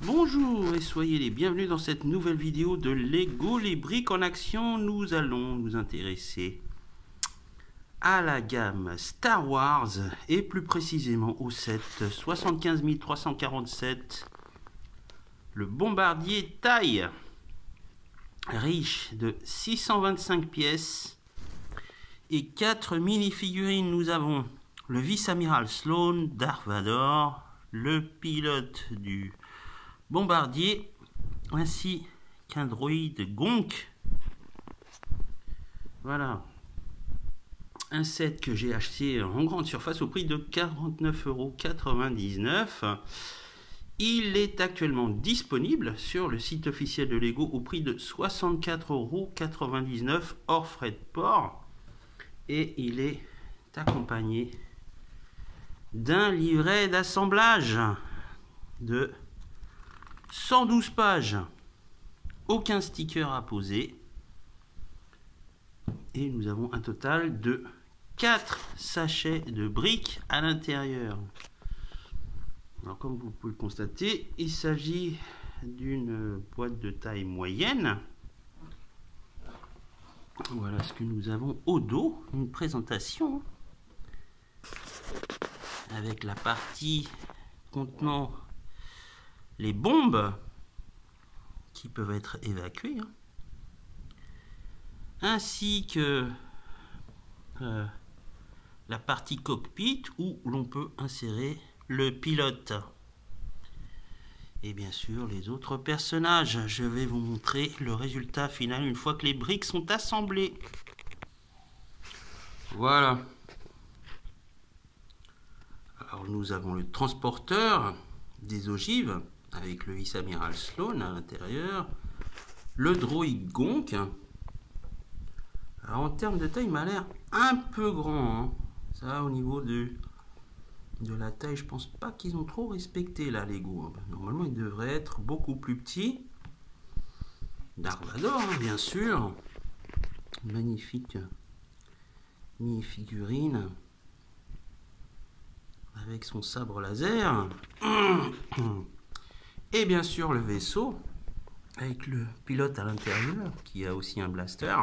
Bonjour et soyez les bienvenus dans cette nouvelle vidéo de Lego les briques en action. Nous allons nous intéresser à la gamme Star Wars et plus précisément au set 75 347, le bombardier taille, riche de 625 pièces et 4 mini-figurines. Nous avons le vice-amiral Sloane, Darth Vader, le pilote du bombardier, ainsi qu'un droïde Gonk. Voilà, un set que j'ai acheté en grande surface au prix de 49,99 €. Il est actuellement disponible sur le site officiel de Lego au prix de 64,99 € hors frais de port, et il est accompagné d'un livret d'assemblage de 112 pages, aucun sticker à poser, et nous avons un total de 4 sachets de briques à l'intérieur. Alors, comme vous pouvez le constater, il s'agit d'une boîte de taille moyenne. Voilà ce que nous avons au dos, une présentation avec la partie contenant les bombes qui peuvent être évacuées, ainsi que la partie cockpit où l'on peut insérer le pilote et bien sûr les autres personnages. Je vais vous montrer le résultat final une fois que les briques sont assemblées. Voilà. Alors nous avons le transporteur des ogives avec le vice-amiral Sloane à l'intérieur, le droïde Gonk. Alors en termes de taille, il m'a l'air un peu grand, ça au niveau de la taille, je pense pas qu'ils ont trop respecté là Lego. Normalement il devrait être beaucoup plus petit. Darth Vader, bien sûr, magnifique mini-figurine avec son sabre laser. Et bien sûr le vaisseau avec le pilote à l'intérieur qui a aussi un blaster.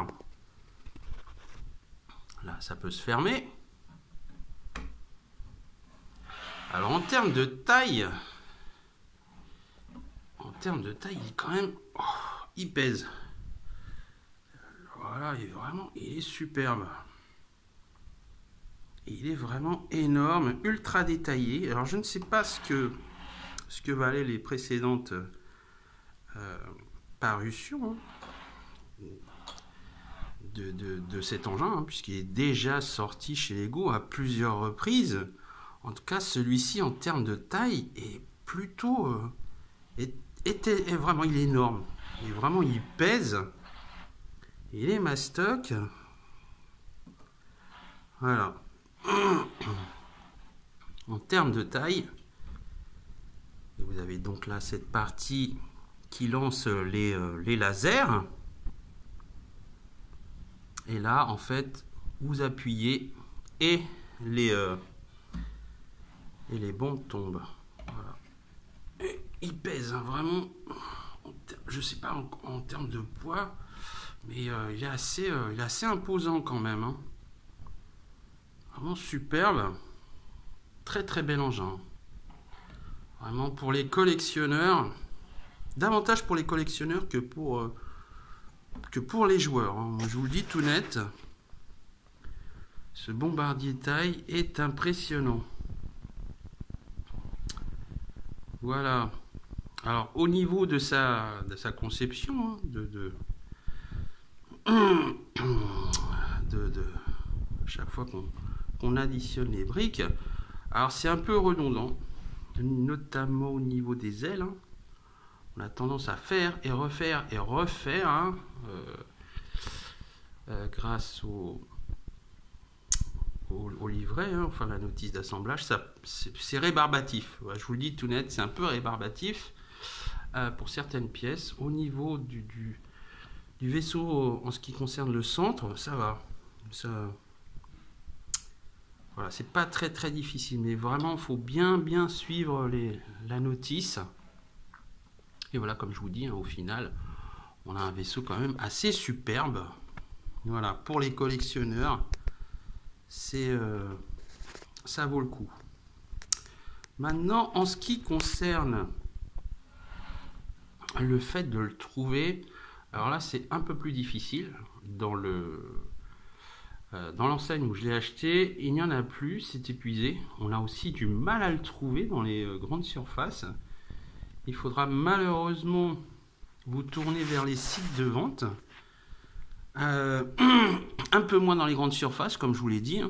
Là ça peut se fermer. Alors en termes de taille, il est quand même, il pèse. Voilà, il est superbe. Il est vraiment énorme, ultra détaillé. Alors je ne sais pas ce que valaient les précédentes parutions de cet engin, puisqu'il est déjà sorti chez Lego à plusieurs reprises. En tout cas, celui-ci, en termes de taille, est plutôt... vraiment, il est énorme. Et vraiment, il pèse. Il est mastoc. Voilà. En termes de taille, vous avez donc là cette partie qui lance les lasers. Et là, en fait, vous appuyez et les bombes tombent. Voilà. Et il pèse, vraiment. Je sais pas en termes de poids, mais il est assez imposant quand même. Vraiment superbe. Très très bel engin. Vraiment pour les collectionneurs. Davantage pour les collectionneurs que pour les joueurs. Moi, je vous le dis tout net. Ce bombardier taille est impressionnant. Voilà. Alors au niveau de sa conception, chaque fois qu'on additionne les briques, alors c'est un peu redondant, notamment au niveau des ailes. On a tendance à faire et refaire grâce au livret, enfin la notice d'assemblage. C'est rébarbatif. Je vous le dis tout net, c'est un peu rébarbatif pour certaines pièces. Au niveau du vaisseau, en ce qui concerne le centre, ça va. Voilà, c'est pas très très difficile, mais vraiment il faut bien suivre la notice. Et voilà, comme je vous dis, hein, au final, on a un vaisseau quand même assez superbe. Voilà, pour les collectionneurs, c'est ça vaut le coup. Maintenant, en ce qui concerne le fait de le trouver, alors là, c'est un peu plus difficile. Dans l'enseigne où je l'ai acheté, il n'y en a plus, c'est épuisé. On a aussi du mal à le trouver dans les grandes surfaces. Il faudra malheureusement vous tourner vers les sites de vente. Un peu moins dans les grandes surfaces, comme je vous l'ai dit.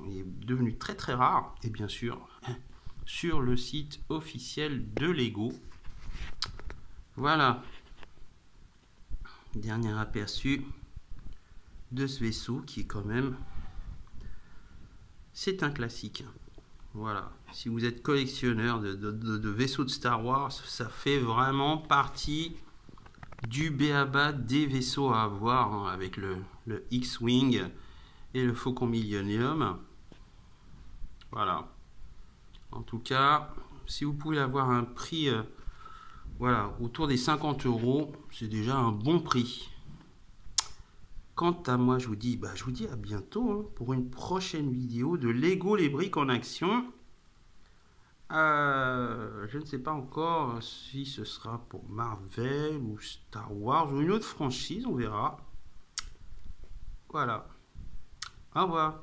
Il est devenu très très rare. Et bien sûr, sur le site officiel de Lego. Voilà. Dernier aperçu de ce vaisseau qui est quand même... C'est un classique. Voilà. Si vous êtes collectionneur de vaisseaux de Star Wars, ça fait vraiment partie du b.a.-ba des vaisseaux à avoir, hein, avec le X-Wing et le Faucon Millennium. Voilà. En tout cas, si vous pouvez avoir un prix voilà, autour des 50 €, c'est déjà un bon prix. Quant à moi, je vous dis à bientôt, hein, pour une prochaine vidéo de Lego les briques en action. Je ne sais pas encore si ce sera pour Marvel ou Star Wars ou une autre franchise, on verra. Voilà. Au revoir.